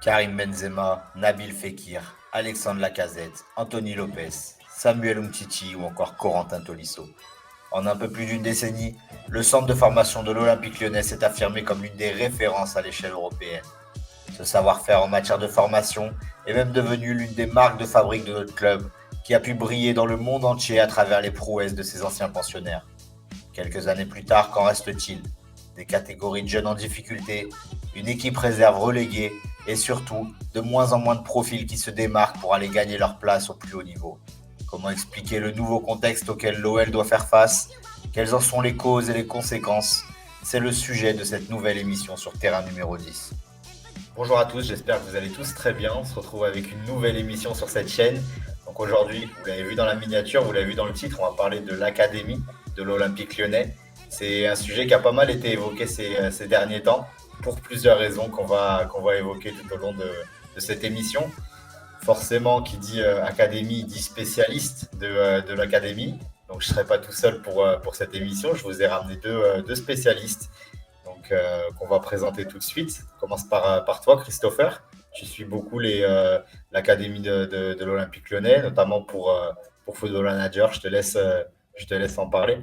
Karim Benzema, Nabil Fekir, Alexandre Lacazette, Anthony Lopez, Samuel Umtiti ou encore Corentin Tolisso. En un peu plus d'une décennie, le centre de formation de l'Olympique lyonnais s'est affirmé comme l'une des références à l'échelle européenne. Ce savoir-faire en matière de formation est même devenu l'une des marques de fabrique de notre club, qui a pu briller dans le monde entier à travers les prouesses de ses anciens pensionnaires. Quelques années plus tard, qu'en reste-t-il? Des catégories de jeunes en difficulté, une équipe réserve reléguée et surtout de moins en moins de profils qui se démarquent pour aller gagner leur place au plus haut niveau. Comment expliquer le nouveau contexte auquel l'OL doit faire face? Quelles en sont les causes et les conséquences? C'est le sujet de cette nouvelle émission sur Terrain numéro 10. Bonjour à tous, j'espère que vous allez tous très bien. On se retrouve avec une nouvelle émission sur cette chaîne. Donc aujourd'hui, vous l'avez vu dans la miniature, vous l'avez vu dans le titre, on va parler de l'académie de l'Olympique lyonnais. C'est un sujet qui a pas mal été évoqué ces derniers temps pour plusieurs raisons qu'on va évoquer tout au long de cette émission. Forcément, qui dit académie dit spécialiste de l'académie. Donc je ne serai pas tout seul pour cette émission. Je vous ai ramené deux spécialistes qu'on va présenter tout de suite. On commence par toi, Christopher. Tu suis beaucoup l'académie de l'Olympique lyonnais, notamment pour Football Manager. Je te laisse en parler.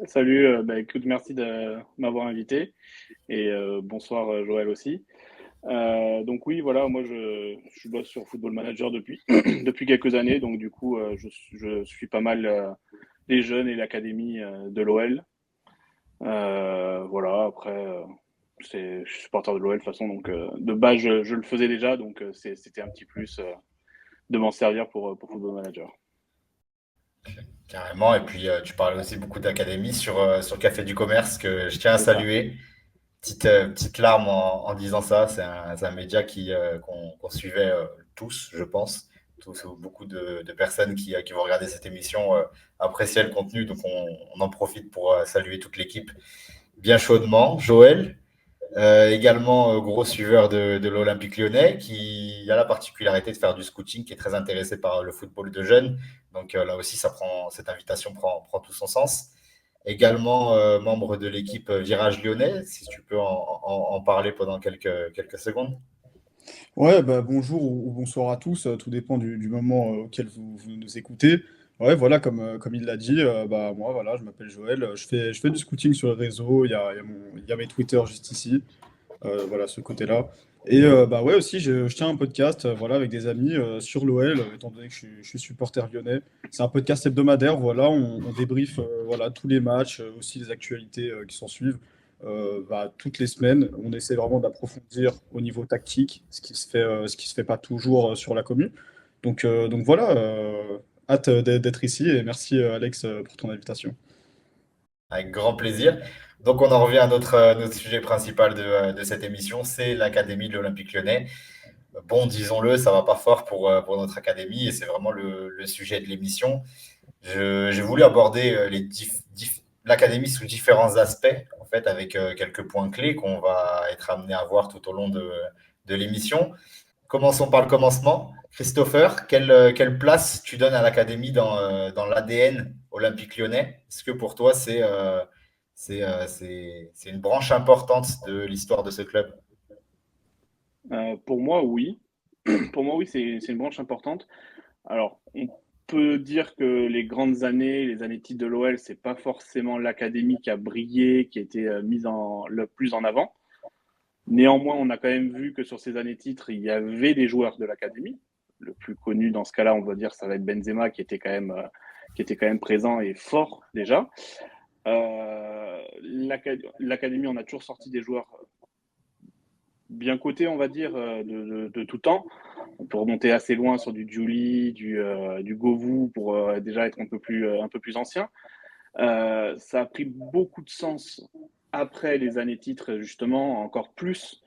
Salut, écoute, merci de m'avoir invité et bonsoir Joël aussi. Donc oui, voilà, moi je bosse sur Football Manager depuis, depuis quelques années, donc du coup je suis pas mal les jeunes et l'académie de l'OL. Voilà, après je suis supporter de l'OL de toute façon, donc de base je le faisais déjà, donc c'était un petit plus de m'en servir pour Football Manager. Carrément. Et puis, tu parlais aussi beaucoup d'académie sur Café du Commerce que je tiens à C'est ça. saluer. Petite larme en disant ça. C'est un média qu'on suivait tous, je pense. Tous, beaucoup de personnes qui vont regarder cette émission apprécier le contenu. Donc, on en profite pour saluer toute l'équipe bien chaudement. Joël, également gros suiveur de l'Olympique lyonnais, qui a la particularité de faire du scouting, qui est très intéressé par le football de jeunes. Donc là aussi, cette invitation prend tout son sens. Également membre de l'équipe Virage Lyonnais, si tu peux en parler pendant quelques secondes. Ouais, bah, bonjour ou bonsoir à tous, tout dépend du moment auquel vous nous écoutez. Ouais, voilà, comme il l'a dit, bah, moi, voilà, je m'appelle Joël, je fais du scouting sur les réseaux, il y a mes Twitter juste ici, voilà, ce côté-là. Et bah ouais, aussi, je tiens un podcast, voilà, avec des amis sur l'OL, étant donné que je suis supporter lyonnais. C'est un podcast hebdomadaire, voilà, on débriefe voilà, tous les matchs, aussi les actualités qui s'en suivent bah, toutes les semaines. On essaie vraiment d'approfondir au niveau tactique, ce qui se fait pas toujours sur la commune. Donc voilà, hâte d'être ici et merci Alex pour ton invitation. Avec grand plaisir. Donc, on en revient à notre sujet principal de cette émission, c'est l'Académie de l'Olympique lyonnais. Bon, disons-le, ça va pas fort pour notre académie et c'est vraiment le sujet de l'émission. J'ai voulu aborder l'académie sous différents aspects, en fait, avec quelques points clés qu'on va être amené à voir tout au long de l'émission. Commençons par le commencement. Christopher, quelle place tu donnes à l'académie dans l'ADN olympique lyonnais? Est-ce que pour toi, c'est une branche importante de l'histoire de ce club? Pour moi, oui. Pour moi, oui, c'est une branche importante. Alors, on peut dire que les grandes années, les années titres de l'OL, c'est pas forcément l'académie qui a brillé, qui a été mise le plus en avant. Néanmoins, on a quand même vu que sur ces années titres, il y avait des joueurs de l'académie. Le plus connu dans ce cas-là, on va dire, ça va être Benzema, qui était quand même présent et fort déjà. L'académie, on a toujours sorti des joueurs bien cotés, on va dire, de tout temps. On peut remonter assez loin sur du Juli, du Govou pour déjà être un peu plus ancien. Ça a pris beaucoup de sens après les années titres, justement, encore plus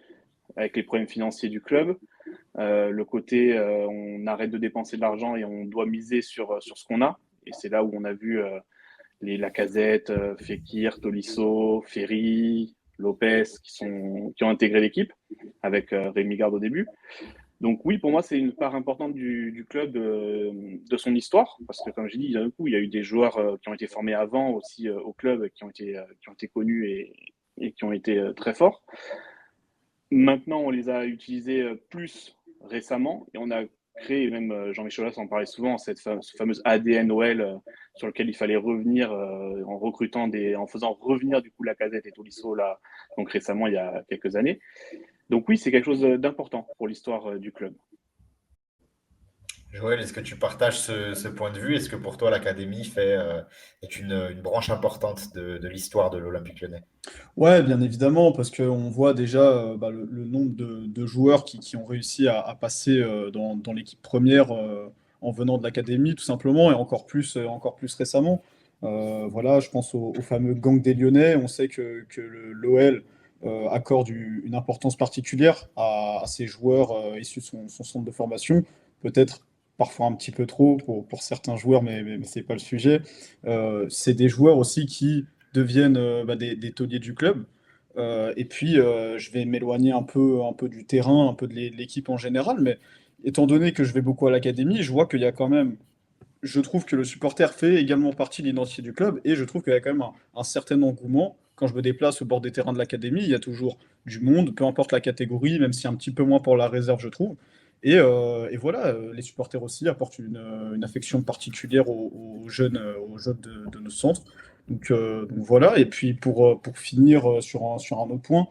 avec les problèmes financiers du club. Le côté, on arrête de dépenser de l'argent et on doit miser sur ce qu'on a. Et c'est là où on a vu les Lacazette, Fekir, Tolisso, Ferry, Lopez qui ont intégré l'équipe avec Rémi Garde au début. Donc oui, pour moi, c'est une part importante du club de son histoire, parce que comme j'ai dit, il y a eu des joueurs qui ont été formés avant aussi au club, qui ont été connus et qui ont été très forts. Maintenant, on les a utilisés plus récemment et on a créé, même Jean-Michel Aulas en parlait souvent, ce fameux ADN OL sur lequel il fallait revenir en faisant revenir du coup Lacazette et Tolisso là, donc récemment il y a quelques années. Donc oui, c'est quelque chose d'important pour l'histoire du club. Joël, est-ce que tu partages ce point de vue? Est-ce que pour toi, l'académie est une branche importante de l'histoire de l'Olympique Lyonnais? Ouais, bien évidemment, parce qu'on voit déjà le nombre de joueurs qui ont réussi à passer dans l'équipe première en venant de l'académie, tout simplement, et encore plus récemment. Voilà, je pense au fameux gang des Lyonnais. On sait que l'OL accorde une importance particulière à ces joueurs issus de son centre de formation, peut-être parfois un petit peu trop pour certains joueurs, mais ce n'est pas le sujet. C'est des joueurs aussi qui deviennent des tauliers du club. Et puis, je vais m'éloigner un peu du terrain, un peu de l'équipe en général, mais étant donné que je vais beaucoup à l'académie, je vois qu'il y a quand même, je trouve que le supporter fait également partie de l'identité du club, et je trouve qu'il y a quand même un certain engouement. Quand je me déplace au bord des terrains de l'académie, il y a toujours du monde, peu importe la catégorie, même si un petit peu moins pour la réserve, je trouve. Et voilà, les supporters aussi apportent une affection particulière aux jeunes de nos centres. Donc voilà, et puis pour finir sur un autre point,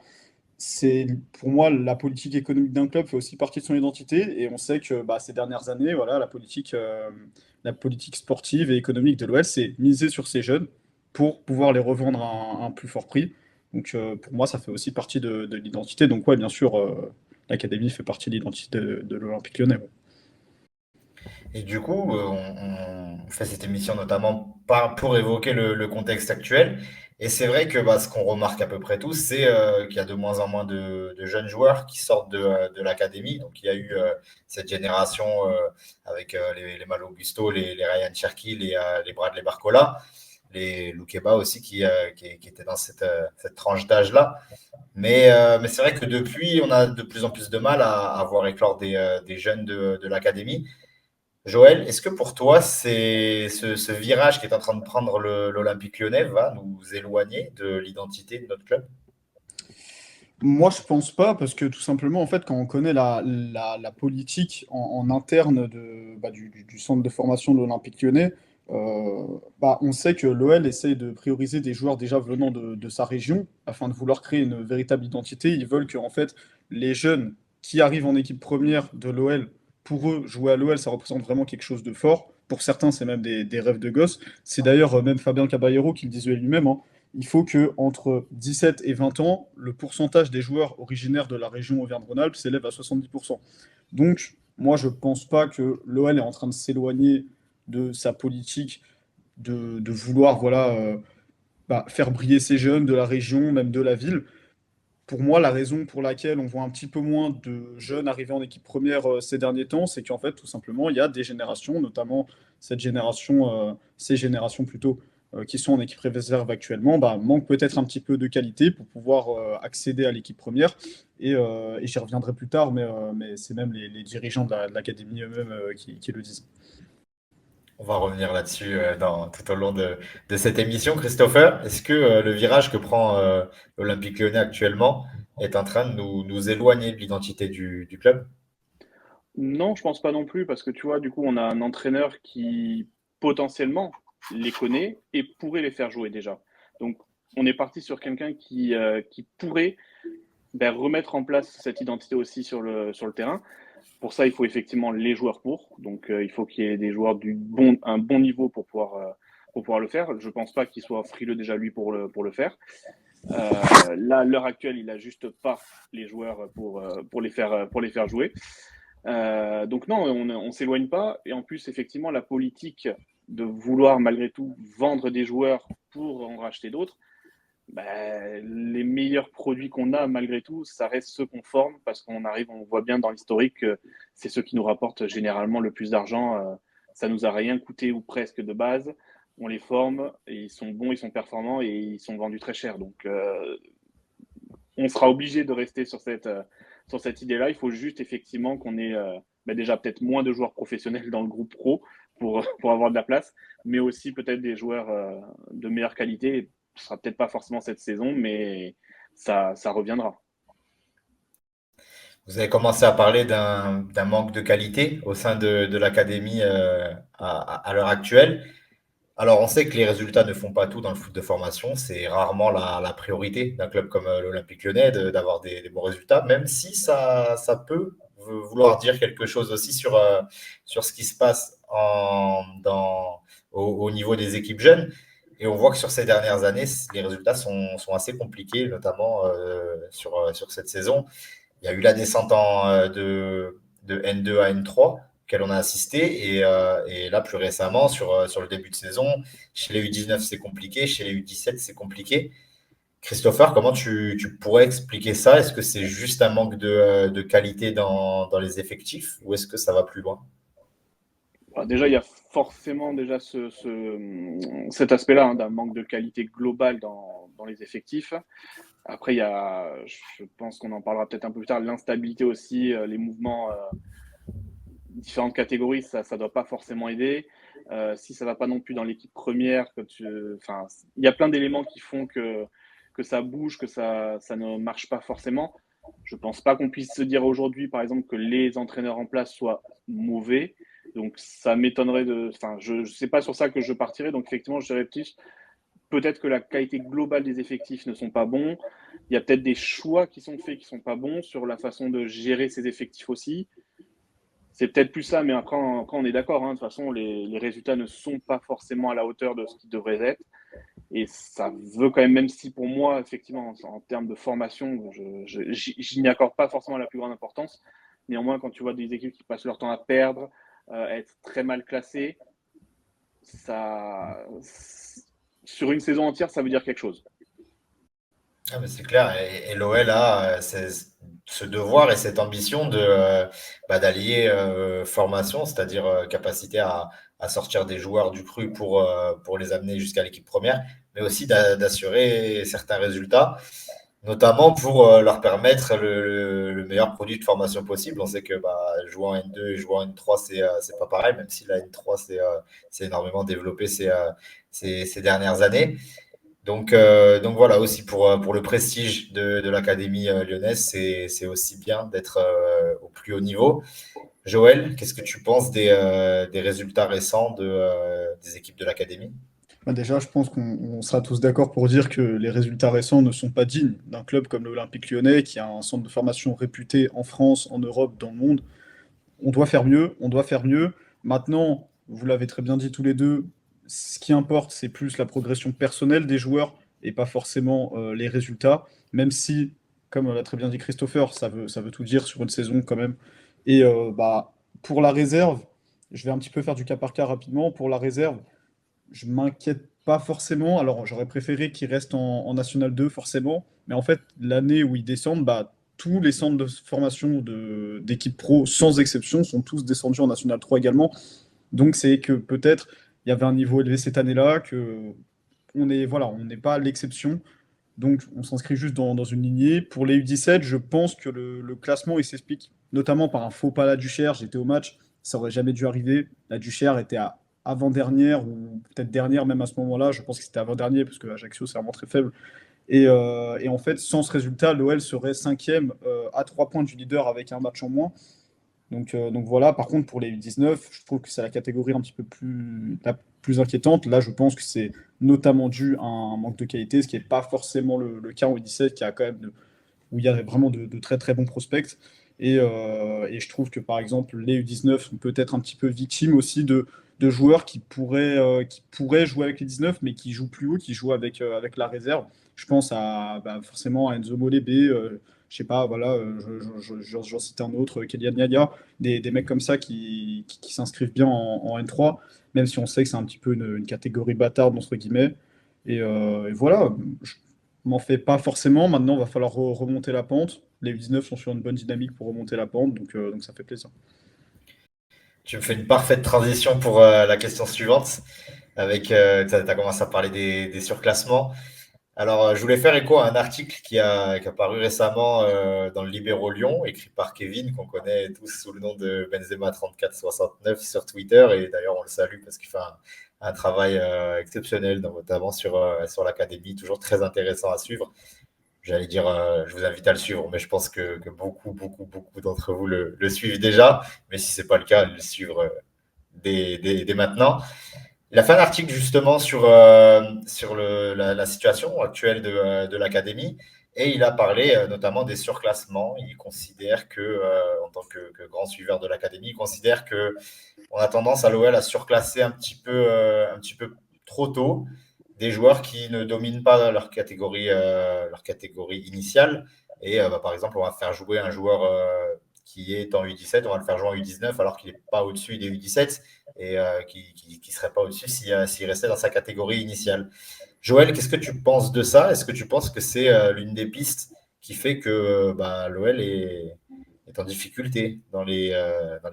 c'est pour moi la politique économique d'un club fait aussi partie de son identité, et on sait que ces dernières années, voilà, la politique sportive et économique de l'OL, c'est miser sur ces jeunes pour pouvoir les revendre à un plus fort prix. Donc pour moi, ça fait aussi partie de l'identité. Donc ouais, bien sûr, l'académie fait partie de l'identité de l'Olympique Lyonnais. Ouais. Et du coup, on fait cette émission notamment pour évoquer le contexte actuel. Et c'est vrai que ce qu'on remarque à peu près tous, c'est qu'il y a de moins en moins de jeunes joueurs qui sortent de l'académie. Donc il y a eu cette génération avec les Malo Gusto, les Ryan Cherki, les Bradley Barcola, les Loukeba aussi qui étaient dans cette tranche d'âge-là. Mais c'est vrai que depuis, on a de plus en plus de mal à voir éclore des jeunes de l'académie. Joël, est-ce que pour toi, c'est ce virage qui est en train de prendre l'Olympique Lyonnais va nous éloigner de l'identité de notre club? Moi, je pense pas, parce que tout simplement, en fait, quand on connaît la politique en interne du centre de formation de l'Olympique Lyonnais, on sait que l'OL essaye de prioriser des joueurs déjà venant de sa région afin de vouloir créer une véritable identité. Ils veulent que, en fait, les jeunes qui arrivent en équipe première de l'OL, pour eux, jouer à l'OL, ça représente vraiment quelque chose de fort. Pour certains, c'est même des rêves de gosse. C'est d'ailleurs même Fabien Caballero qui le disait lui-même, hein. Il faut que entre 17 et 20 ans, le pourcentage des joueurs originaires de la région Auvergne-Rhône-Alpes s'élève à 70%. Donc, moi, je ne pense pas que l'OL est en train de s'éloigner de sa politique de vouloir faire briller ces jeunes de la région, même de la ville. Pour moi, la raison pour laquelle on voit un petit peu moins de jeunes arriver en équipe première ces derniers temps, c'est qu'en fait, tout simplement, il y a des générations, notamment ces générations plutôt, qui sont en équipe réserve actuellement, manquent peut-être un petit peu de qualité pour pouvoir accéder à l'équipe première. Et j'y reviendrai plus tard, mais c'est même les dirigeants de l'académie eux-mêmes qui le disent. On va revenir là-dessus tout au long de cette émission. Christopher, est-ce que le virage que prend l'Olympique Lyonnais actuellement est en train de nous éloigner de l'identité du club? Non, je pense pas non plus, parce que tu vois, du coup, on a un entraîneur qui potentiellement les connaît et pourrait les faire jouer déjà. Donc, on est parti sur quelqu'un qui pourrait remettre en place cette identité aussi sur le terrain. Pour ça, il faut effectivement les joueurs pour. Donc, il faut qu'il y ait des joueurs un bon niveau pour pouvoir le faire. Je pense pas qu'il soit frileux déjà lui pour le faire. Là, à l'heure actuelle, il a juste pas les joueurs pour les faire jouer. Donc non, on s'éloigne pas. Et en plus, effectivement, la politique de vouloir malgré tout vendre des joueurs pour en racheter d'autres, les meilleurs produits qu'on a malgré tout, ça reste ceux qu'on forme parce on voit bien dans l'historique que c'est ceux qui nous rapportent généralement le plus d'argent. Ça nous a rien coûté ou presque de base. On les forme et ils sont bons, ils sont performants et ils sont vendus très cher. Donc on sera obligé de rester sur cette idée-là. Il faut juste effectivement qu'on ait déjà peut-être moins de joueurs professionnels dans le groupe pro pour avoir de la place, mais aussi peut-être des joueurs de meilleure qualité. Ce sera peut-être pas forcément cette saison, mais ça reviendra. Vous avez commencé à parler d'un manque de qualité au sein de l'académie à l'heure actuelle. Alors, on sait que les résultats ne font pas tout dans le foot de formation. C'est rarement la priorité d'un club comme l'Olympique Lyonnais d'avoir des bons résultats, même si ça peut vouloir dire quelque chose aussi sur ce qui se passe au niveau des équipes jeunes. Et on voit que sur ces dernières années, les résultats sont assez compliqués, notamment sur cette saison. Il y a eu la descente de N2 à N3, auquel on a assisté. Et là, plus récemment, sur le début de saison, chez les U19, c'est compliqué. Chez les U17, c'est compliqué. Christopher, comment tu pourrais expliquer ça? Est-ce que c'est juste un manque de qualité dans les effectifs ou est-ce que ça va plus loin? Déjà, il y a forcément déjà cet aspect-là, hein, d'un manque de qualité globale dans les effectifs. Après, il y a, je pense qu'on en parlera peut-être un peu plus tard, l'instabilité aussi, les mouvements, différentes catégories, ça ne doit pas forcément aider. Si ça ne va pas non plus dans l'équipe première, enfin, il y a plein d'éléments qui font que ça bouge, que ça ne marche pas forcément. Je ne pense pas qu'on puisse se dire aujourd'hui, par exemple, que les entraîneurs en place soient mauvais. Donc, ça m'étonnerait de. Enfin, je ne sais pas sur ça que je partirais. Donc, effectivement, je dirais plus peut-être que la qualité globale des effectifs ne sont pas bons. Il y a peut-être des choix qui sont faits qui ne sont pas bons sur la façon de gérer ces effectifs aussi. C'est peut-être plus ça, mais après, on est d'accord. Hein, de toute façon, les résultats ne sont pas forcément à la hauteur de ce qu'ils devraient être. Et ça veut quand même, même si pour moi, effectivement, en termes de formation, je n'y accorde pas forcément la plus grande importance. Néanmoins, quand tu vois des équipes qui passent leur temps à perdre, être très mal classées, ça, sur une saison entière, ça veut dire quelque chose. Ah, mais c'est clair, et l'OL a ce devoir et cette ambition d'allier formation, c'est-à-dire capacité à sortir des joueurs du cru pour les amener jusqu'à l'équipe première, mais aussi d'assurer certains résultats, notamment pour leur permettre le meilleur produit de formation possible. On sait que jouer en N2 et jouer en N3, c'est pas pareil, même si la N3 c'est énormément développé ces dernières années. Donc voilà, aussi pour le prestige de l'Académie lyonnaise, c'est aussi bien d'être au plus haut niveau. Joël, qu'est-ce que tu penses des résultats récents des équipes de l'Académie? Bah, déjà, je pense qu'on sera tous d'accord pour dire que les résultats récents ne sont pas dignes d'un club comme l'Olympique Lyonnais, qui a un centre de formation réputé en France, en Europe, dans le monde. On doit faire mieux, on doit faire mieux. Maintenant, vous l'avez très bien dit tous les deux, ce qui importe, c'est plus la progression personnelle des joueurs et pas forcément les résultats, même si, comme l'a très bien dit Christopher, ça veut tout dire sur une saison quand même. Et pour la réserve, je vais un petit peu faire du cas par cas rapidement. Pour la réserve, je m'inquiète pas forcément. Alors, j'aurais préféré qu'ils restent en National 2, forcément. Mais en fait, l'année où ils descendent, tous les centres de formation d'équipes pro, sans exception, sont tous descendus en National 3 également. Donc, c'est que peut-être il y avait un niveau élevé cette année-là, que on n'est pas l'exception. Donc, on s'inscrit juste dans une lignée. Pour les U17, je pense que le classement, il s'explique notamment par un faux pas à la Duchère. J'étais au match, ça aurait jamais dû arriver. La Duchère était à avant-dernière ou peut-être dernière même à ce moment-là. Je pense que c'était avant-dernier parce que Ajaccio, c'est vraiment très faible. Et en fait, sans ce résultat, l'OL serait cinquième à 3 points du leader avec un match en moins. Donc voilà, par contre, pour les U19, je trouve que c'est la catégorie un petit peu la plus inquiétante. Là, je pense que c'est notamment dû à un manque de qualité, ce qui n'est pas forcément le cas en U17, qui a quand même où il y a vraiment de très très bons prospects. Et je trouve que par exemple, les U19 sont peut-être un petit peu victimes aussi de joueurs qui pourraient jouer avec les 19, mais qui jouent plus haut, qui jouent avec la réserve. Je pense forcément à Enzo Molébé, je sais pas, voilà, j'en cite un autre, Kylian Niaga, des mecs comme ça qui s'inscrivent bien en N3, même si on sait que c'est un petit peu une catégorie bâtarde, entre guillemets. Et voilà, je m'en fais pas forcément. Maintenant, il va falloir remonter la pente. Les U19 sont sur une bonne dynamique pour remonter la pente, donc ça fait plaisir. Tu me fais une parfaite transition pour la question suivante. Tu as commencé à parler des surclassements. Alors, je voulais faire écho à un article qui a paru récemment dans le Libéro Lyon, écrit par Kevin, qu'on connaît tous sous le nom de Benzema3469 sur Twitter. Et d'ailleurs, on le salue parce qu'il fait un travail exceptionnel, notamment sur l'académie, toujours très intéressant à suivre. J'allais dire, je vous invite à le suivre, mais je pense que beaucoup d'entre vous le suivent déjà. Mais si ce n'est pas le cas, le suivre dès maintenant. Il a fait un article justement sur la situation actuelle de l'académie et il a parlé notamment des surclassements. Il considère que, en tant que grand suiveur de l'académie, il considère que on a tendance à l'OL à surclasser un petit peu trop tôt des joueurs qui ne dominent pas leur catégorie initiale. Et par exemple, on va faire jouer un joueur qui est en U17, on va le faire jouer en U19 alors qu'il n'est pas au-dessus des U17 et qui ne serait pas au-dessus s'il restait dans sa catégorie initiale. Joël, qu'est-ce que tu penses de ça? Est-ce que tu penses que c'est l'une des pistes qui fait que l'OL est en difficulté dans les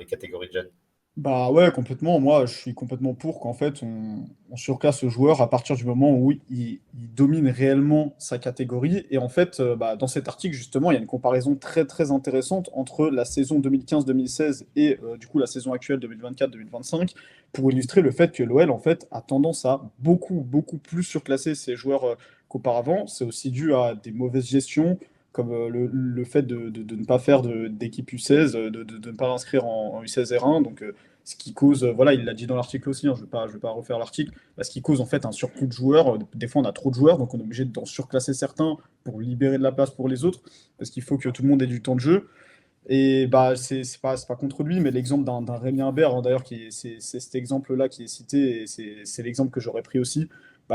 catégories de jeunes? Bah ouais, complètement. Moi, je suis complètement pour qu'en fait, on surclasse ce joueur à partir du moment où il domine réellement sa catégorie. Et en fait, dans cet article, justement, il y a une comparaison très très intéressante entre la saison 2015-2016 et du coup la saison actuelle 2024-2025 pour illustrer le fait que l'OL en fait a tendance à beaucoup plus surclasser ses joueurs qu'auparavant. C'est aussi dû à des mauvaises gestions comme le fait de ne pas faire d'équipe U16, de ne pas l'inscrire en U16 R1. Donc, ce qui cause, voilà, il l'a dit dans l'article aussi, hein, je vais pas refaire l'article, ce qui cause en fait un surplus de joueurs. Des fois, on a trop de joueurs, donc on est obligé d'en surclasser certains pour libérer de la place pour les autres, parce qu'il faut que tout le monde ait du temps de jeu. Et bah, c'est pas contre lui, mais l'exemple d'un Rémi Imbert, hein, d'ailleurs, c'est cet exemple-là qui est cité, et c'est l'exemple que j'aurais pris aussi,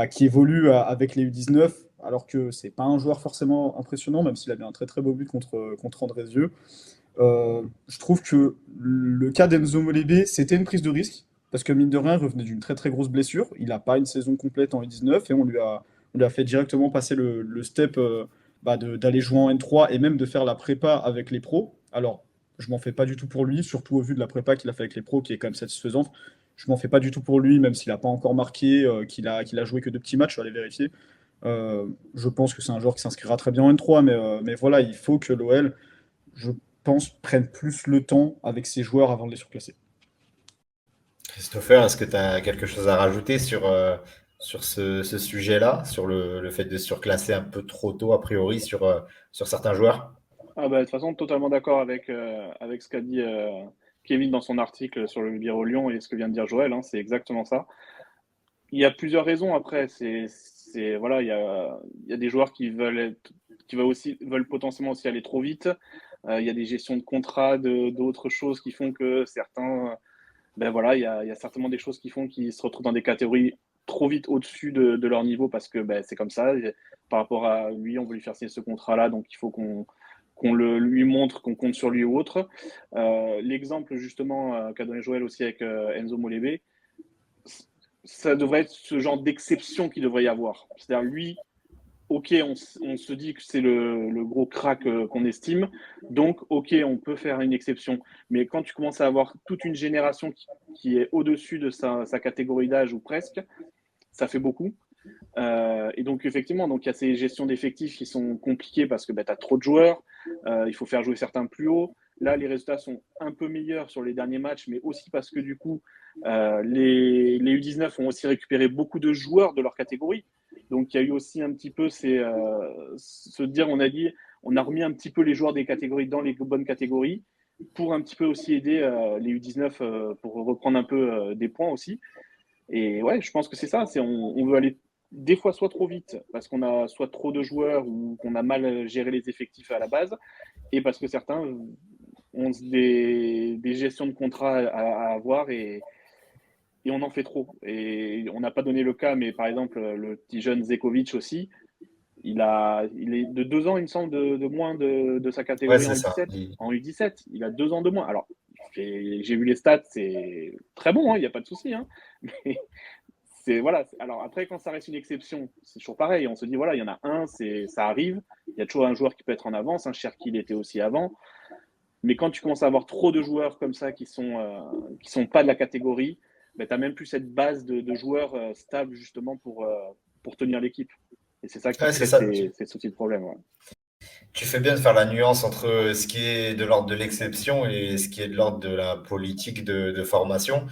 qui évolue avec les U19, alors que c'est pas un joueur forcément impressionnant, même s'il a bien un très très beau but contre Andrézieux. Je trouve que le cas d'Enzo Molébé, c'était une prise de risque, parce que mine de rien, il revenait d'une très très grosse blessure. Il n'a pas une saison complète en U19 et on lui a fait directement passer le step d'aller jouer en N3 et même de faire la prépa avec les pros. Alors, je m'en fais pas du tout pour lui, surtout au vu de la prépa qu'il a fait avec les pros, qui est quand même satisfaisante. Je m'en fais pas du tout pour lui, même s'il n'a pas encore marqué, qu'il a joué que 2 petits matchs, je vais aller vérifier. Je pense que c'est un joueur qui s'inscrira très bien en N3, mais voilà, il faut que l'OL, je pense, prennent plus le temps avec ces joueurs avant de les surclasser. Christopher, est-ce que tu as quelque chose à rajouter sur ce sujet-là, sur le fait de surclasser un peu trop tôt, a priori, sur certains joueurs? Ah bah, de toute façon, totalement d'accord avec ce qu'a dit Kevin dans son article sur le Biro Lyon et ce que vient de dire Joël, hein, c'est exactement ça. Il y a plusieurs raisons après. Voilà, il y a des joueurs qui veulent potentiellement aussi aller trop vite. Il y a des gestions de contrats, d'autres choses qui font que certains, ben voilà, il y a certainement des choses qui font qu'ils se retrouvent dans des catégories trop vite au-dessus de leur niveau parce que ben, c'est comme ça. Et par rapport à lui, on veut lui faire signer ce contrat-là, donc il faut qu'on lui montre qu'on compte sur lui ou autre. L'exemple justement qu'a donné Joël aussi avec Enzo Molébé, ça devrait être ce genre d'exception qu'il devrait y avoir. C'est-à-dire lui, ok, on se dit que c'est le gros crack qu'on estime, donc ok, on peut faire une exception. Mais quand tu commences à avoir toute une génération qui est au-dessus de sa catégorie d'âge ou presque, ça fait beaucoup. Et donc effectivement, donc il y a ces gestions d'effectifs qui sont compliquées parce que bah, tu as trop de joueurs, il faut faire jouer certains plus haut. Là, les résultats sont un peu meilleurs sur les derniers matchs, mais aussi parce que du coup, les U19 ont aussi récupéré beaucoup de joueurs de leur catégorie. Donc il y a eu aussi un petit peu se dire, on a remis un petit peu les joueurs des catégories dans les bonnes catégories pour un petit peu aussi aider les U19 pour reprendre un peu des points aussi. Et ouais, je pense que c'est ça. On veut aller des fois soit trop vite parce qu'on a soit trop de joueurs ou qu'on a mal géré les effectifs à la base, et parce que certains ont des gestions de contrats à avoir et on en fait trop. Et on n'a pas donné le cas, mais par exemple, le petit jeune Zekovic aussi, il est de 2 ans, il me semble, de moins de sa Ouais, catégorie c'est en ça. U17. En U17, il a 2 ans de moins. Alors, j'ai vu les stats, c'est très bon, il n'y a pas de souci. Hein, mais voilà. Alors après, quand ça reste une exception, c'est toujours pareil. On se dit voilà, il y en a un, ça arrive. Il y a toujours un joueur qui peut être en avance. Un Cherki, il était aussi avant. Mais quand tu commences à avoir trop de joueurs comme ça qui sont pas de la catégorie, ben, tu n'as même plus cette base de joueurs stables justement pour tenir l'équipe. Et c'est ça qui Ouais, c'est crée ça. ces soucis de problème. Ouais. Tu fais bien de faire la nuance entre ce qui est de l'ordre de l'exception et ce qui est de l'ordre de la politique de formation.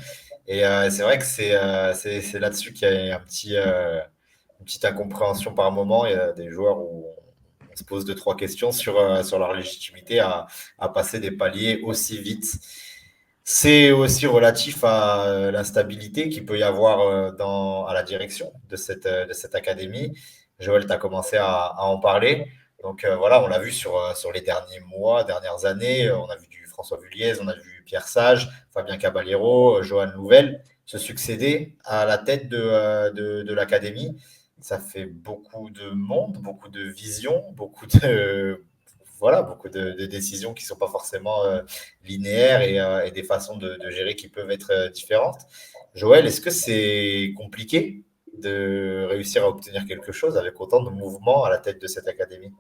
Et c'est vrai que c'est là-dessus qu'il y a une petite incompréhension par moment. Il y a des joueurs où se pose deux, trois questions sur leur légitimité à passer des paliers aussi vite. C'est aussi relatif à l'instabilité qu'il peut y avoir à la direction de cette académie. Joël, tu as commencé à en parler. Donc voilà, on l'a vu sur les derniers mois, dernières années. On a vu du François Vulliez, on a vu Pierre Sage, Fabien Caballero, Johan Louvel se succéder à la tête de l'académie. Ça fait beaucoup de monde, beaucoup de visions, beaucoup de décisions qui ne sont pas forcément linéaires et des façons de gérer qui peuvent être différentes. Joël, est-ce que c'est compliqué de réussir à obtenir quelque chose avec autant de mouvements à la tête de cette académie?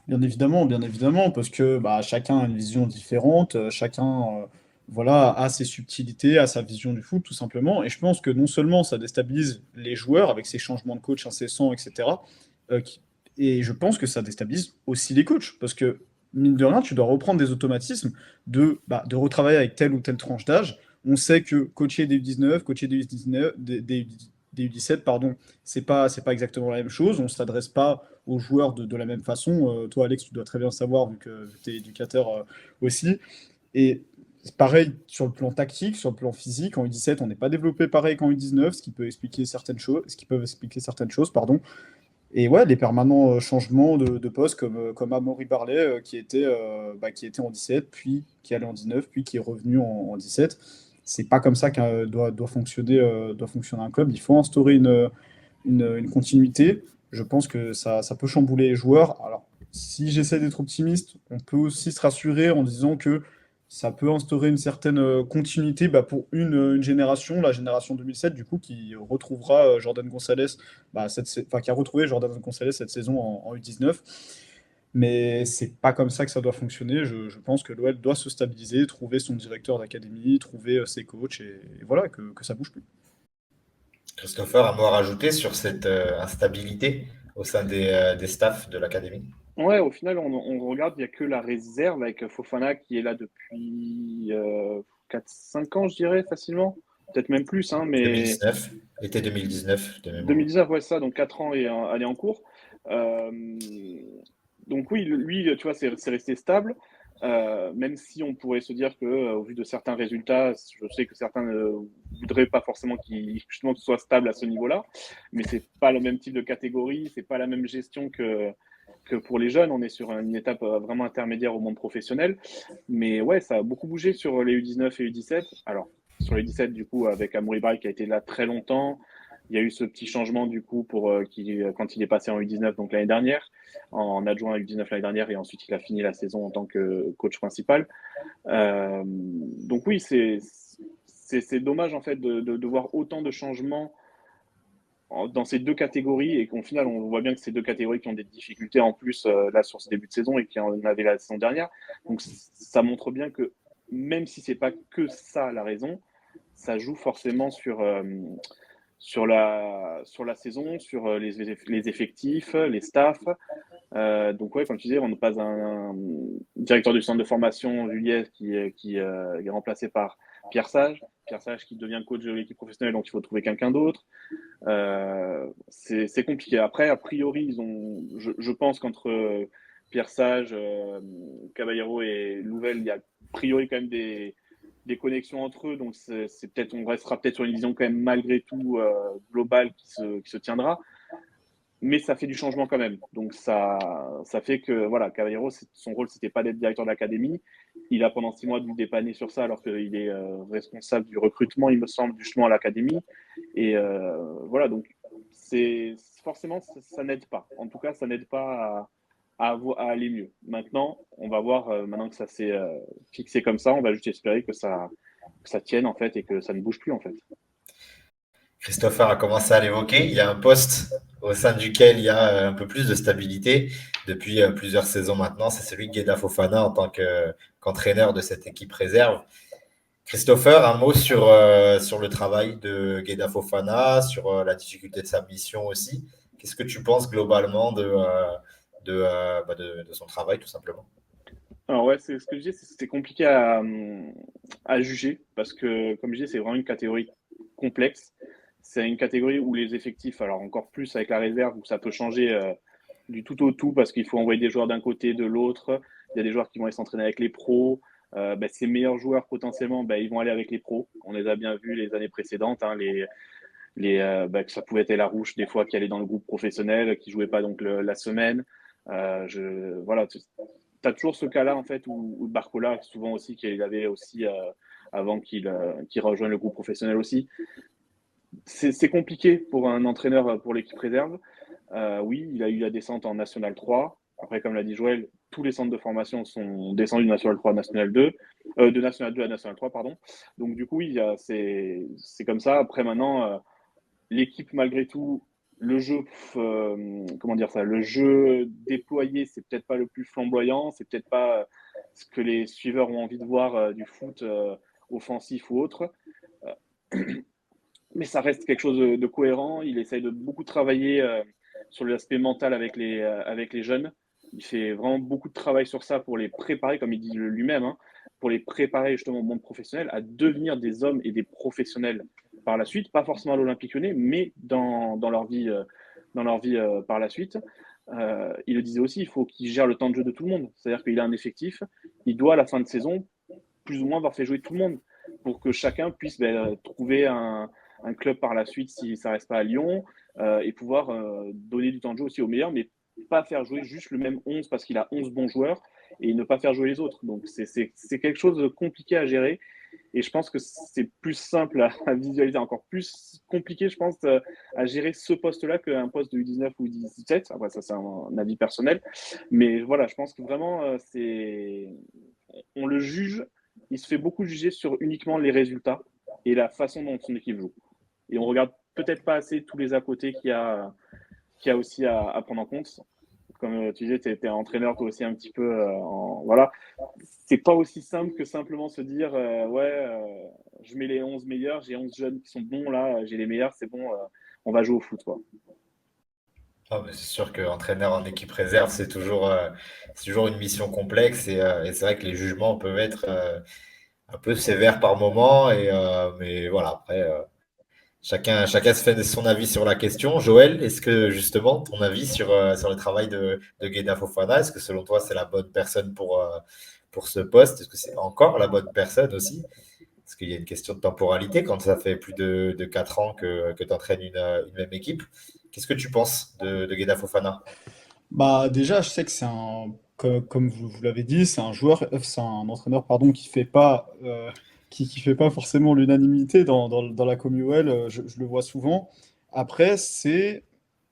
Bien évidemment, parce que bah, chacun a une vision différente, chacun voilà, a ses subtilités, a sa vision du foot, tout simplement. Et je pense que non seulement ça déstabilise les joueurs avec ces changements de coach incessants, etc., euh, qui- et je pense que ça déstabilise aussi les coachs, parce que mine de rien, tu dois reprendre des automatismes de retravailler avec telle ou telle tranche d'âge. On sait que coacher des U19, coacher des U19, des U17, pardon, c'est pas exactement la même chose. On ne s'adresse pas aux joueurs de la même façon. Toi, Alex, tu dois très bien savoir, vu que tu es éducateur aussi. Et c'est pareil sur le plan tactique, sur le plan physique. En U17, on n'est pas développé pareil qu'en U19, ce qui peut expliquer certaines choses, ce qui peut expliquer certaines choses, pardon. Et ouais, les permanents changements de poste comme Amaury Barlet, qui était en 17, puis qui allait en 19, puis qui est revenu en 17. C'est pas comme ça qu'un doit fonctionner un club. Il faut instaurer une continuité. Je pense que ça peut chambouler les joueurs. Alors, si j'essaie d'être optimiste, on peut aussi se rassurer en disant que ça peut instaurer une certaine continuité pour une génération, la génération 2007, du coup, qui retrouvera Jordan Gonzalez, qui a retrouvé Jordan Gonzalez cette saison en U19. Mais c'est pas comme ça que ça doit fonctionner. Je pense que l'OL doit se stabiliser, trouver son directeur d'académie, trouver ses coachs, et voilà, que ça bouge plus. Christopher, un mot à rajouter sur cette instabilité au sein des staffs de l'académie? Ouais, au final, on regarde, il n'y a que la réserve avec Fofana qui est là depuis 4-5 ans, je dirais, facilement. Peut-être même plus, hein, mais 2019, été 2019 de mémoire. 2019, ouais, ça, donc 4 ans et elle est en cours. Euh, donc oui, lui, tu vois, c'est resté stable. Même si on pourrait se dire que, au vu de certains résultats, je sais que certains ne voudraient pas forcément justement qu'il soit stable à ce niveau-là, mais c'est pas le même type de catégorie, c'est pas la même gestion que pour les jeunes. On est sur une étape vraiment intermédiaire au monde professionnel. Mais ouais, ça a beaucoup bougé sur les U19 et U17. Alors, sur les U17, du coup, avec Amoury Braille qui a été là très longtemps, il y a eu ce petit changement du coup quand il est passé en U19 donc l'année dernière, en adjoint à U19 l'année dernière et ensuite il a fini la saison en tant que coach principal. Donc oui, c'est dommage en fait de voir autant de changements dans ces deux catégories et qu'au final on voit bien que ces deux catégories qui ont des difficultés en plus là sur ce début de saison et qui en avaient la saison dernière. Donc ça montre bien que même si c'est pas que ça la raison, ça joue forcément sur la saison, sur les effectifs, les staffs. Donc ouais, comme tu disais, on passe un directeur du centre de formation, Juliette, qui est remplacé par Pierre Sage. Pierre Sage qui devient coach de l'équipe professionnelle, donc il faut trouver quelqu'un d'autre. C'est compliqué. Après, a priori, je pense qu'entre Pierre Sage, Caballero et Louvel, il y a a priori quand même des connexions entre eux. Donc, peut-être, on restera peut-être sur une vision quand même malgré tout globale qui se tiendra. Mais ça fait du changement quand même. Donc, ça fait que, voilà, Caballero, son rôle, c'était pas d'être directeur de l'académie. Il a pendant 6 mois dû dépanner sur ça, alors qu'il est responsable du recrutement, il me semble, justement à l'académie. Et voilà, donc c'est forcément ça n'aide pas. En tout cas, ça n'aide pas à aller mieux. Maintenant, on va voir. Maintenant que ça s'est fixé comme ça, on va juste espérer que ça tienne en fait et que ça ne bouge plus en fait. Christopher a commencé à l'évoquer. Il y a un poste au sein duquel il y a un peu plus de stabilité depuis plusieurs saisons maintenant. C'est celui de Gueda Fofana en tant qu'entraîneur de cette équipe réserve. Christopher, un mot sur le travail de Gueda Fofana, sur la difficulté de sa mission aussi. Qu'est-ce que tu penses globalement de son travail, tout simplement? Alors ouais, c'est ce que je dis, c'est compliqué à juger parce que, comme je dis, c'est vraiment une catégorie complexe. C'est une catégorie où les effectifs, alors encore plus avec la réserve, où ça peut changer du tout au tout parce qu'il faut envoyer des joueurs d'un côté, de l'autre. Il y a des joueurs qui vont aller s'entraîner avec les pros. Ces meilleurs joueurs potentiellement, ils vont aller avec les pros. On les a bien vus les années précédentes, hein, que ça pouvait être la Rouge des fois qui allait dans le groupe professionnel, qui jouait pas donc la semaine. Voilà, tu as toujours ce cas-là en fait où Barcola souvent aussi qu'il avait aussi avant qu'il rejoigne le groupe professionnel aussi. C'est compliqué pour un entraîneur pour l'équipe réserve. Oui, il a eu la descente en National 3. Après, comme l'a dit Joël, tous les centres de formation sont descendus de National 3 à National 2, de National 2 à National 3, pardon. Donc du coup, c'est comme ça. Après, maintenant, l'équipe, malgré tout, le jeu, comment dire ça, le jeu déployé, c'est peut-être pas le plus flamboyant, c'est peut-être pas ce que les suiveurs ont envie de voir du foot offensif ou autre. Mais ça reste quelque chose de cohérent. Il essaye de beaucoup travailler sur l'aspect mental avec les jeunes. Il fait vraiment beaucoup de travail sur ça pour les préparer, comme il dit lui-même, hein, pour les préparer justement au monde professionnel à devenir des hommes et des professionnels par la suite, pas forcément à l'Olympique Lyonnais, mais dans leur vie, par la suite. Il le disait aussi, il faut qu'il gère le temps de jeu de tout le monde. C'est-à-dire qu'il a un effectif, il doit à la fin de saison plus ou moins avoir fait jouer tout le monde pour que chacun puisse trouver un club par la suite si ça reste pas à Lyon et pouvoir donner du temps de jeu aussi aux meilleurs, mais pas faire jouer juste le même 11 parce qu'il a 11 bons joueurs et ne pas faire jouer les autres. Donc c'est quelque chose de compliqué à gérer et je pense que c'est plus simple à visualiser, encore plus compliqué, je pense, à gérer ce poste-là qu'un poste de U19 ou U17. Après, ça, c'est un avis personnel. Mais voilà, je pense que vraiment, on le juge, il se fait beaucoup juger sur uniquement les résultats et la façon dont son équipe joue. Et on regarde peut-être pas assez tous les à côté qu'il y a aussi à prendre en compte. Comme tu disais, tu es entraîneur toi aussi un petit peu. Voilà. C'est pas aussi simple que simplement se dire je mets les 11 meilleurs, j'ai 11 jeunes qui sont bons là, j'ai les meilleurs, c'est bon, on va jouer au foot. Quoi. Ah, mais c'est sûr qu'entraîneur en équipe réserve, c'est toujours une mission complexe et c'est vrai que les jugements peuvent être un peu sévères par moment. Mais voilà, après, chacun se fait son avis sur la question. Joël, est-ce que justement, ton avis sur le travail de Gueda Fofana, est-ce que selon toi, c'est la bonne personne pour ce poste? Est-ce que c'est encore la bonne personne aussi? Parce qu'il y a une question de temporalité quand ça fait plus de 4 ans que tu entraînes une même équipe. Qu'est-ce que tu penses de Gueda Fofana? Bah déjà, je sais que comme vous l'avez dit, c'est un entraîneur pardon qui fait pas forcément l'unanimité dans la Commuel. Je le vois souvent. Après, c'est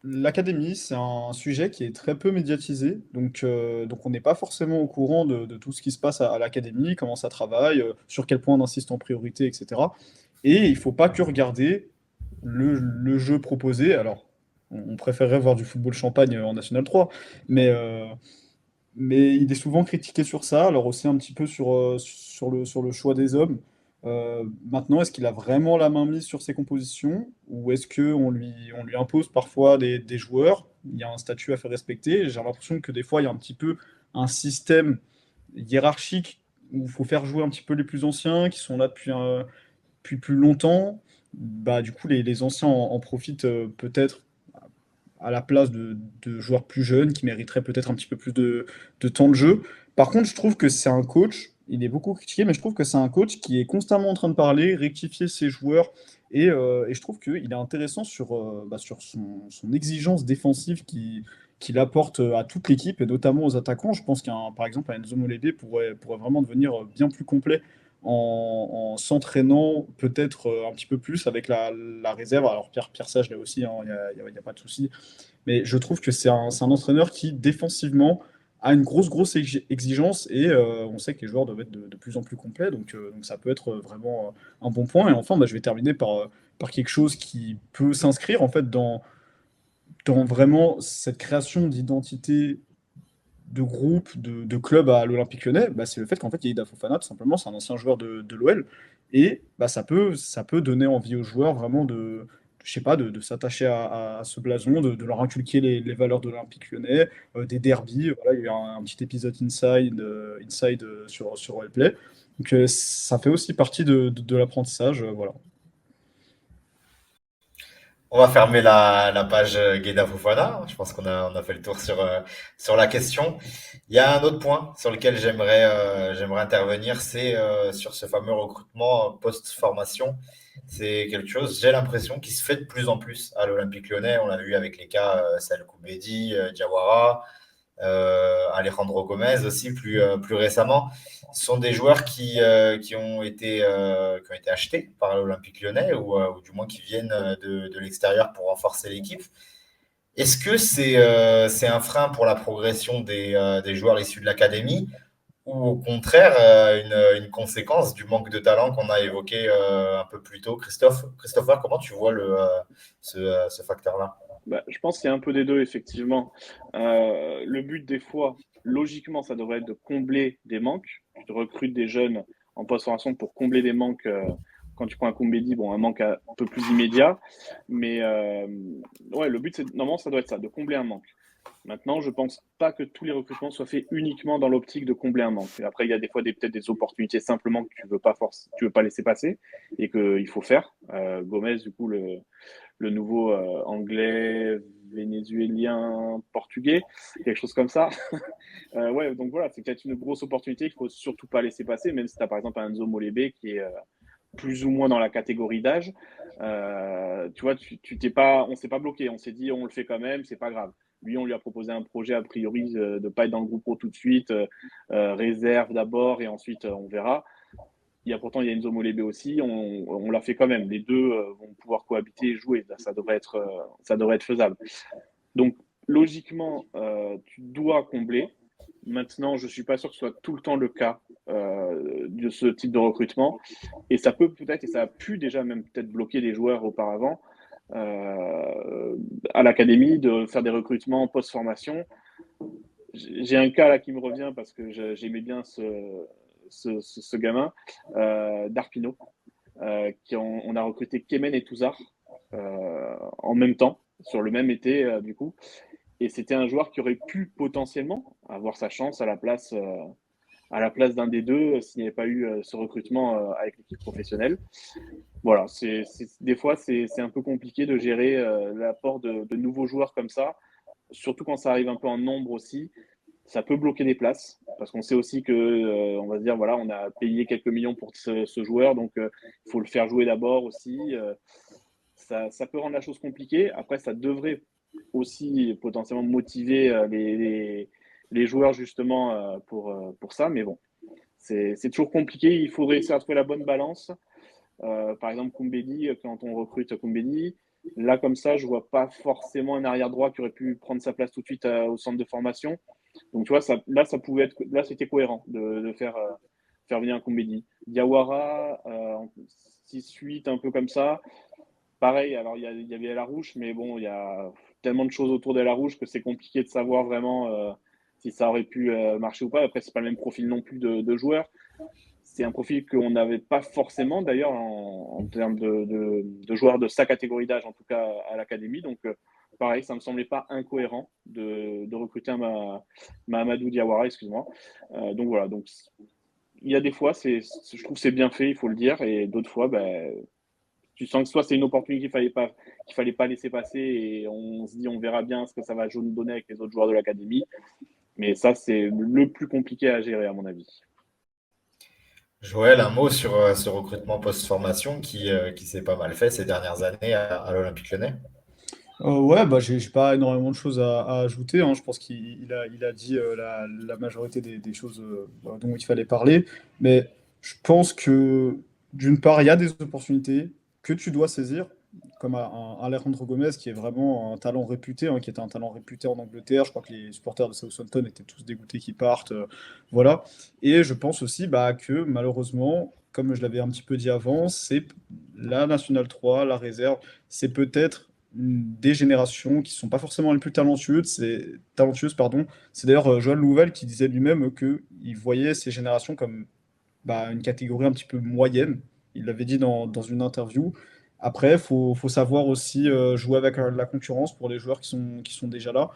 l'académie, c'est un sujet qui est très peu médiatisé, donc on n'est pas forcément au courant de tout ce qui se passe à l'académie, comment ça travaille, sur quel point on insiste en priorité, etc. Et il faut pas que regarder le jeu proposé. Alors, on préférerait voir du football champagne en National 3, mais, euh, mais il est souvent critiqué sur ça, alors aussi un petit peu sur le choix des hommes. Maintenant, est-ce qu'il a vraiment la main mise sur ses compositions ou est-ce on lui impose parfois des joueurs? Il y a un statut à faire respecter. J'ai l'impression que des fois, il y a un petit peu un système hiérarchique où il faut faire jouer un petit peu les plus anciens qui sont là depuis plus longtemps. Bah, du coup, les anciens en profitent peut-être à la place de joueurs plus jeunes qui mériteraient peut-être un petit peu plus de temps de jeu. Par contre, je trouve que c'est un coach, il est beaucoup critiqué, mais je trouve que c'est un coach qui est constamment en train de parler, rectifier ses joueurs, et je trouve qu'il est intéressant sur son exigence défensive qu'il apporte à toute l'équipe, et notamment aux attaquants. Je pense par exemple, un Enzo Molebi pourrait vraiment devenir bien plus complet en s'entraînant peut-être un petit peu plus avec la réserve. Alors Pierre Sage là aussi, hein, il y a pas de souci. Mais je trouve que c'est un entraîneur qui, défensivement, a une grosse exigence et on sait que les joueurs doivent être de plus en plus complets. Donc ça peut être vraiment un bon point. Et enfin, bah, je vais terminer par quelque chose qui peut s'inscrire en fait dans vraiment cette création d'identité de groupe, de club à l'Olympique Lyonnais, bah, c'est le fait qu'en fait, Yeida Fofana, tout simplement, c'est un ancien joueur de l'OL. Et bah, ça peut donner envie aux joueurs vraiment je sais pas, de s'attacher à ce blason, de leur inculquer les valeurs de l'Olympique Lyonnais, des derbies. Voilà, il y a eu un petit épisode inside sur Wellplay. Donc ça fait aussi partie de l'apprentissage. Voilà. On va fermer la page Gueda Fofana. Je pense qu'on a fait le tour sur la question. Il y a un autre point sur lequel j'aimerais intervenir, c'est sur ce fameux recrutement post-formation. C'est quelque chose, j'ai l'impression, qui se fait de plus en plus à l'Olympique Lyonnais. On l'a vu avec les cas Salkou Bedi, Diawara, Alejandro Gomez aussi plus récemment. Ce sont des joueurs qui ont été achetés par l'Olympique Lyonnais ou du moins qui viennent de l'extérieur pour renforcer l'équipe. Est-ce que c'est un frein pour la progression des joueurs issus de l'académie ou au contraire une conséquence du manque de talent qu'on a évoqué un peu plus tôt? Christopher, comment tu vois ce facteur-là? Bah, je pense qu'il y a un peu des deux, effectivement. Le but, des fois, logiquement, ça devrait être de combler des manques. Tu recrutes des jeunes en post-formation pour combler des manques. Quand tu prends un Koumbedi, bon, un manque un peu plus immédiat. Mais ouais, le but, normalement, ça doit être ça, de combler un manque. Maintenant, je pense pas que tous les recrutements soient faits uniquement dans l'optique de combler un manque. Et après, il y a des fois peut-être des opportunités simplement que tu veux pas laisser passer et qu'il faut faire. Gomez, du coup, le nouveau anglais, vénézuélien, portugais, quelque chose comme ça. Ouais, donc voilà, c'est peut-être une grosse opportunité qu'il faut surtout pas laisser passer, même si tu as par exemple un Enzo Molébé qui est plus ou moins dans la catégorie d'âge. Tu vois, tu t'es pas, on s'est pas bloqué, on s'est dit on le fait quand même, c'est pas grave. Lui, on lui a proposé un projet a priori de pas être dans le groupe pro tout de suite, réserve d'abord et ensuite on verra. Pourtant il y a Enzo Molébé aussi, on l'a fait quand même. Les deux vont pouvoir cohabiter et jouer. Ça devrait être faisable. Donc logiquement, tu dois combler. Maintenant, je suis pas sûr que ce soit tout le temps le cas de ce type de recrutement. Et ça peut peut-être, et ça a pu déjà même peut-être bloquer des joueurs auparavant à l'académie de faire des recrutements post-formation. J'ai un cas là qui me revient parce que j'aimais bien ce gamin, Darpino, on a recruté Kemen et Touzard en même temps, sur le même été du coup. Et c'était un joueur qui aurait pu potentiellement avoir sa chance à la place d'un des deux s'il n'y avait pas eu ce recrutement avec l'équipe professionnelle. Voilà, des fois, c'est un peu compliqué de gérer l'apport de nouveaux joueurs comme ça, surtout quand ça arrive un peu en nombre aussi. Ça peut bloquer des places parce qu'on sait aussi que, on va se dire, voilà, on a payé quelques millions pour ce joueur, donc il faut le faire jouer d'abord aussi. Ça peut rendre la chose compliquée. Après, ça devrait aussi potentiellement motiver les joueurs justement pour ça. Mais bon, c'est toujours compliqué. Il faudrait essayer de trouver la bonne balance. Par exemple, Koumbedi, quand on recrute Koumbedi, là, comme ça, je vois pas forcément un arrière droit qui aurait pu prendre sa place tout de suite au centre de formation. Donc, tu vois, là, c'était cohérent de faire venir un Koumbedi. Diawara, 6-8, un peu comme ça. Pareil, alors il y avait Larouche, mais bon, il y a tellement de choses autour de Larouche que c'est compliqué de savoir vraiment si ça aurait pu marcher ou pas. Après, c'est pas le même profil non plus de joueur. C'est un profil qu'on n'avait pas forcément d'ailleurs en termes de joueurs de sa catégorie d'âge, en tout cas à l'académie. Donc, pareil, ça ne me semblait pas incohérent de recruter un Mahamadou Diawara, excuse-moi. Donc voilà, donc il y a des fois, je trouve que c'est bien fait, il faut le dire, et d'autres fois, ben, tu sens que soit c'est une opportunité qu'il fallait pas laisser passer et on se dit on verra bien ce que ça va nous donner avec les autres joueurs de l'académie. Mais ça, c'est le plus compliqué à gérer, à mon avis. Joël, un mot sur ce recrutement post-formation qui s'est pas mal fait ces dernières années à l'Olympique Lyonnais. Ouais, bah, j'ai pas énormément de choses à ajouter, hein. Je pense qu'il a dit la majorité des choses dont il fallait parler. Mais je pense que, d'une part, il y a des opportunités que tu dois saisir, comme un Alejandro Gomez, qui est vraiment un talent réputé, hein, qui était un talent réputé en Angleterre. Je crois que les supporters de Southampton étaient tous dégoûtés qu'il parte. Voilà. Et je pense aussi bah, que, malheureusement, comme je l'avais un petit peu dit avant, c'est la Nationale 3, la réserve, c'est peut-être des générations qui sont pas forcément les plus talentueuses, pardon. C'est d'ailleurs Joël Louvel qui disait lui-même qu'il voyait ces générations comme bah, une catégorie un petit peu moyenne. Il l'avait dit dans une interview. Après, faut savoir aussi jouer avec la concurrence pour les joueurs qui sont déjà là.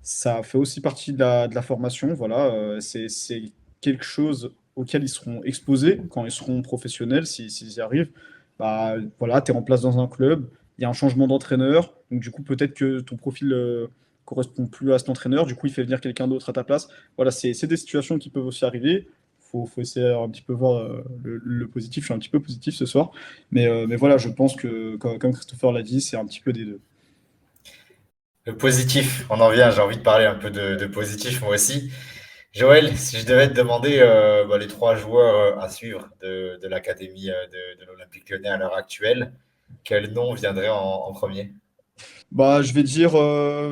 Ça fait aussi partie de la formation. Voilà, c'est quelque chose auquel ils seront exposés quand ils seront professionnels, s'ils y arrivent. Bah, voilà, tu es en place dans un club, il y a un changement d'entraîneur, donc du coup, peut-être que ton profil correspond plus à cet entraîneur, du coup, il fait venir quelqu'un d'autre à ta place. Voilà, c'est des situations qui peuvent aussi arriver. Faut essayer un petit peu voir le positif. Je suis un petit peu positif ce soir. Mais voilà, je pense que, comme Christopher l'a dit, c'est un petit peu des deux. Le positif, on en vient, j'ai envie de parler un peu de positif moi aussi. Joël, si je devais te demander les trois joueurs à suivre de l'académie de l'Olympique Lyonnais à l'heure actuelle, quel nom viendrait en premier? Bah, je vais dire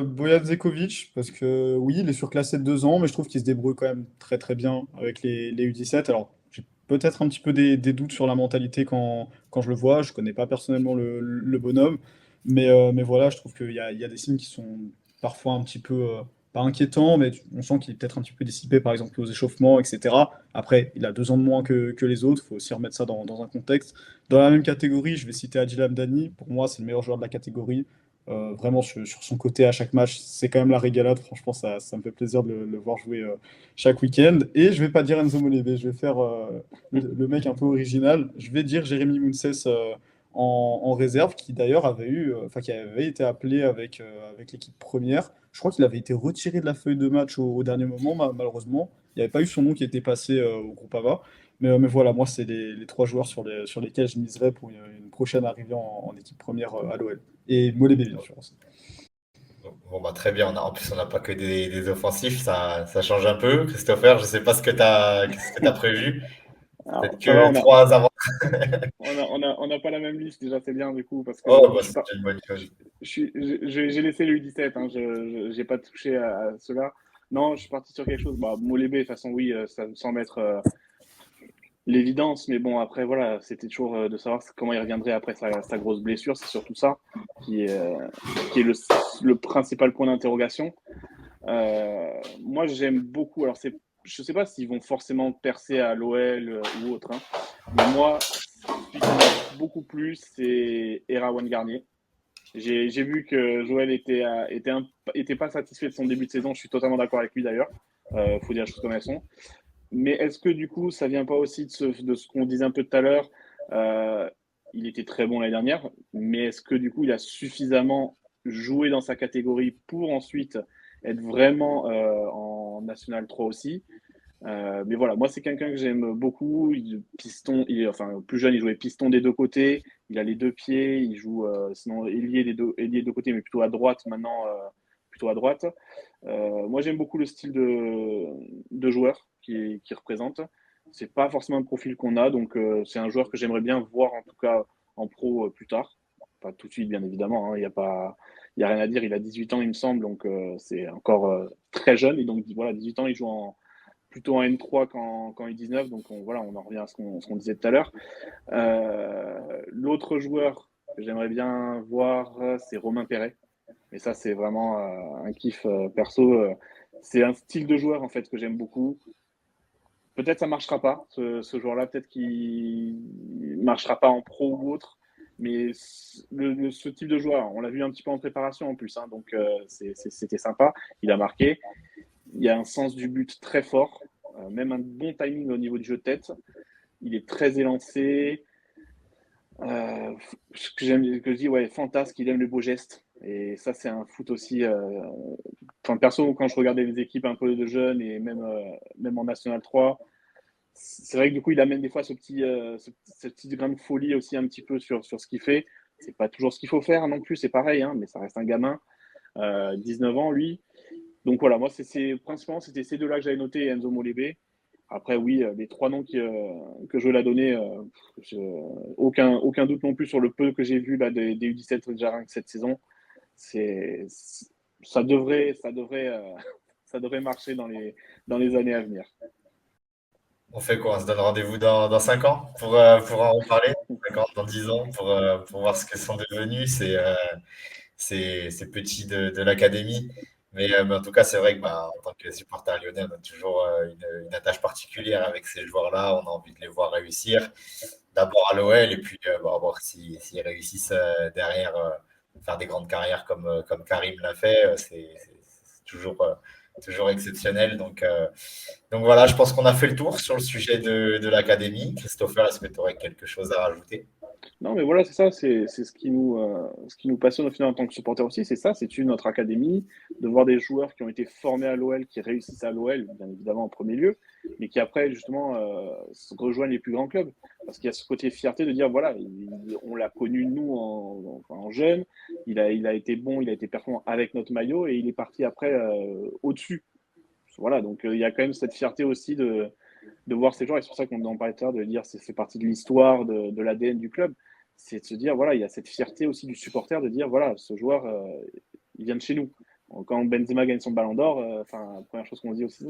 Bojan Zekovic, parce que oui, il est surclassé de 2 ans, mais je trouve qu'il se débrouille quand même très très bien avec les U17. Alors, j'ai peut-être un petit peu des doutes sur la mentalité quand je le vois. Je connais pas personnellement le bonhomme, mais voilà, je trouve qu'il y a des signes qui sont parfois un petit peu, pas inquiétants, mais on sent qu'il est peut-être un petit peu dissipé, par exemple aux échauffements, etc. Après, il a 2 ans de moins que les autres, il faut aussi remettre ça dans un contexte. Dans la même catégorie, je vais citer Adil Hamdani. Pour moi, c'est le meilleur joueur de la catégorie. Vraiment sur son côté à chaque match, c'est quand même la régalade. Franchement, ça me fait plaisir de le voir jouer chaque week-end. Et je vais pas dire Enzo Molefe, je vais faire le mec un peu original. Je vais dire Jérémy Mounces en réserve, qui d'ailleurs qui avait été appelé avec l'équipe première. Je crois qu'il avait été retiré de la feuille de match au dernier moment, malheureusement. Il n'y avait pas eu son nom qui était passé au Groupama. Mais voilà, moi, c'est les trois joueurs sur lesquels je miserais pour une prochaine arrivée en équipe première à l'OL. Et Molébé, bien sûr, aussi. Bon, bah, très bien, en plus on n'a pas que des offensifs, ça change un peu. Christopher, je sais pas ce que t'as prévu. Alors, Peut-être ça va, que trois avant. on n'a pas la même liste, déjà, c'est bien, du coup, parce que Oh, bon, bah, je suis c'est pas, déjà une bonne chose. j'ai laissé le U17, hein, j'ai pas touché à cela. Non, je suis parti sur quelque chose. Bah, Molébé, de toute façon, oui, ça me semble être l'évidence, mais bon, après, voilà, c'était toujours de savoir comment il reviendrait après sa grosse blessure, c'est surtout ça qui est le principal point d'interrogation. Moi, j'aime beaucoup. Alors, je sais pas s'ils vont forcément percer à l'OL ou autre, hein, mais moi, celui qui m'attire beaucoup plus, c'est Erwan Garnier. J'ai vu que Joël était pas satisfait de son début de saison. Je suis totalement d'accord avec lui d'ailleurs. Faut dire les choses comme elles sont. Mais est-ce que du coup, ça vient pas aussi de ce qu'on disait un peu tout à l'heure. euh, Il était très bon l'année dernière, mais est-ce que du coup, il a suffisamment joué dans sa catégorie pour ensuite être vraiment en National 3 aussi? Mais voilà, moi, c'est quelqu'un que j'aime beaucoup. Piston, enfin, plus jeune, il jouait piston des deux côtés. Il a les deux pieds. Il joue sinon ailier des deux côtés, mais plutôt à droite maintenant, plutôt à droite. Moi, j'aime beaucoup le style de joueur qui représente. C'est pas forcément un profil qu'on a, donc c'est un joueur que j'aimerais bien voir en tout cas en pro plus tard. Pas tout de suite, bien évidemment. Hein, il y a rien à dire. Il a 18 ans, il me semble, donc c'est encore très jeune. Et donc voilà, 18 ans, il joue plutôt en N3 qu'en U19. Donc voilà, on en revient à ce qu'on disait tout à l'heure. L'autre joueur que j'aimerais bien voir, c'est Romain Perret. Et ça, c'est vraiment un kiff perso. C'est un style de joueur en fait que j'aime beaucoup. Peut-être ça marchera pas, ce joueur-là, peut-être qu'il marchera pas en pro ou autre. Mais ce type de joueur, on l'a vu un petit peu en préparation en plus, hein, donc c'était sympa. Il a marqué. Il y a un sens du but très fort, même un bon timing au niveau du jeu de tête. Il est très élancé. Ce que je dis, ouais, fantasque, il aime le beau geste. Et ça, c'est un foot aussi. Enfin, perso, quand je regardais les équipes un peu de jeunes et même en National 3, c'est vrai que du coup, il amène des fois ce petit grain de folie aussi un petit peu sur ce qu'il fait. C'est pas toujours ce qu'il faut faire non plus, c'est pareil, hein, mais ça reste un gamin. 19 ans, lui. Donc voilà, moi, principalement, c'était ces deux-là que j'avais noté, Enzo Molébé. Après, oui, les trois noms que je l'ai donné, aucun doute non plus sur le peu que j'ai vu là, des U17 déjà rien que cette saison. C'est, ça devrait marcher dans les années à venir. On fait quoi? On se donne rendez-vous dans 5 ans pour en reparler? 5 ans, dans 10 ans, pour voir ce que sont devenus ces petits de l'académie. Mais en tout cas, c'est vrai que en tant que supporter lyonnais, on a toujours une attache particulière avec ces joueurs-là. On a envie de les voir réussir. D'abord à l'OL et puis voir s'ils réussissent derrière faire des grandes carrières comme Karim l'a fait. C'est toujours exceptionnel. Donc voilà, je pense qu'on a fait le tour sur le sujet de l'académie. Christopher, est-ce que tu aurais quelque chose à rajouter? Non, mais voilà, c'est ça, c'est ce qui nous passionne au final en tant que supporter aussi, c'est ça, c'est de notre académie, de voir des joueurs qui ont été formés à l'OL, qui réussissent à l'OL, bien évidemment en premier lieu, mais qui après justement rejoignent les plus grands clubs. Parce qu'il y a ce côté fierté de dire voilà, on l'a connu nous en jeune, il a été bon, il a été performant avec notre maillot et il est parti après au-dessus. Voilà, donc il y a quand même cette fierté aussi de voir ces joueurs, et c'est pour ça qu'on en parlait tout à l'heure, de dire que c'est fait partie de l'histoire, de l'ADN du club, c'est de se dire, voilà, il y a cette fierté aussi du supporter de dire, voilà, ce joueur, il vient de chez nous. Quand Benzema gagne son ballon d'or, enfin, la première chose qu'on dit aussi,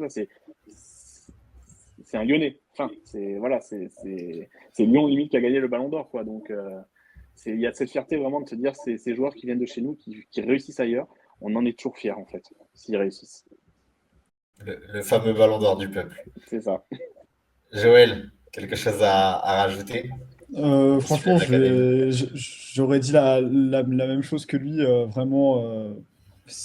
c'est un Lyonnais. Enfin, c'est voilà, c'est Lyon limite qui a gagné le ballon d'or, quoi. Donc, il y a cette fierté vraiment de se dire, c'est ces joueurs qui viennent de chez nous, qui réussissent ailleurs, on en est toujours fiers, en fait, s'ils réussissent. Le fameux ballon d'or du peuple. C'est ça. Joël, quelque chose à rajouter au sujet Franchement, de l'académie? j'aurais dit la même chose que lui. Vraiment,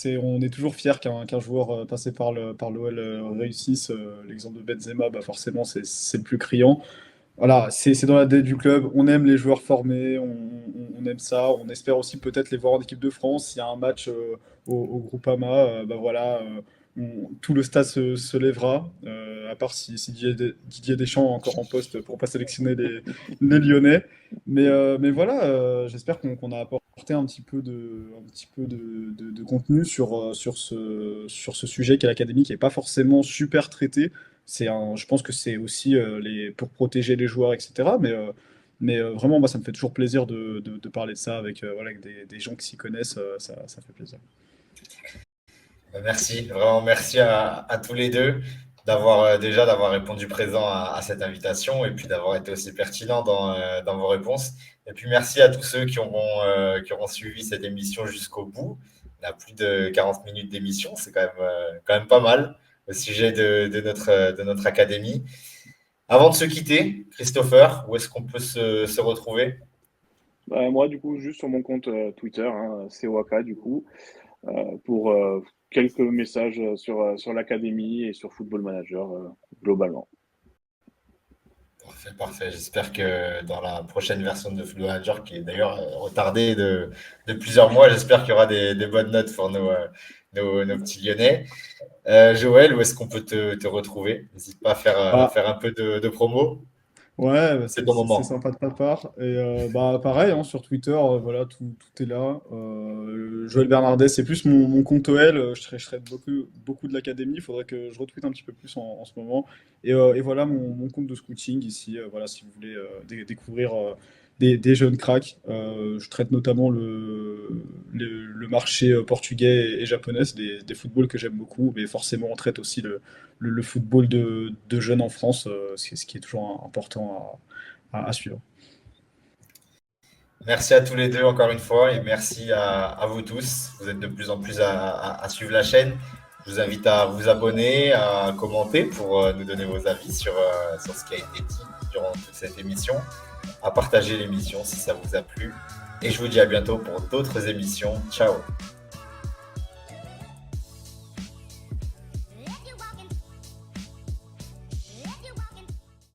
on est toujours fier qu'un joueur passé par l'OL réussisse. L'exemple de Benzema, bah forcément, c'est le plus criant. Voilà, c'est dans la tête du club. On aime les joueurs formés, on aime ça. On espère aussi peut-être les voir en équipe de France. S'il y a un match au Groupama, bah voilà, tout le stade se lèvera. À part si Didier Deschamps est encore en poste pour pas sélectionner les Lyonnais. Mais voilà, j'espère qu'on a apporté un petit peu de contenu sur ce sujet qu'est l'académie, qui n'est pas forcément super traité. Je pense que c'est aussi pour protéger les joueurs, etc. Mais vraiment, moi, ça me fait toujours plaisir de parler de ça voilà, avec des gens qui s'y connaissent. Ça fait plaisir. Merci, vraiment merci à tous les deux d'avoir répondu présent à cette invitation et puis d'avoir été aussi pertinent dans vos réponses. Et puis merci à tous ceux qui auront suivi cette émission jusqu'au bout. On a plus de 40 minutes d'émission, c'est quand même pas mal au sujet de notre académie. Avant de se quitter, Christopher, où est-ce qu'on peut se retrouver? Bah, moi, du coup, juste sur mon compte Twitter, hein, COAK, du coup, pour quelques messages sur l'académie et sur Football Manager, globalement. Parfait, parfait. J'espère que dans la prochaine version de Football Manager, qui est d'ailleurs retardée de plusieurs mois, j'espère qu'il y aura des bonnes notes pour nos petits Lyonnais. Joël, où est-ce qu'on peut te retrouver? N'hésite pas à Bah, faire un peu de promo. ouais, bah, C'est c'est ton c'est moment. sympa de ta part. Et bah, pareil, hein, sur Twitter, voilà, tout est là. Joël Bernardet, c'est plus mon compte OL. Je traite beaucoup de l'académie. Il faudrait que je retweete un petit peu plus en ce moment. Et voilà mon compte de scouting ici. Voilà, si vous voulez découvrir des jeunes cracks. Je traite notamment le marché portugais et japonais. C'est des footballs que j'aime beaucoup. Mais forcément, on traite aussi le football de jeunes en France, ce qui est toujours important à suivre. Merci à tous les deux encore une fois et merci à vous tous. Vous êtes de plus en plus à suivre la chaîne. Je vous invite à vous abonner, à commenter pour nous donner vos avis sur ce qui a été dit durant toute cette émission, à partager l'émission si ça vous a plu. Et je vous dis à bientôt pour d'autres émissions. Ciao!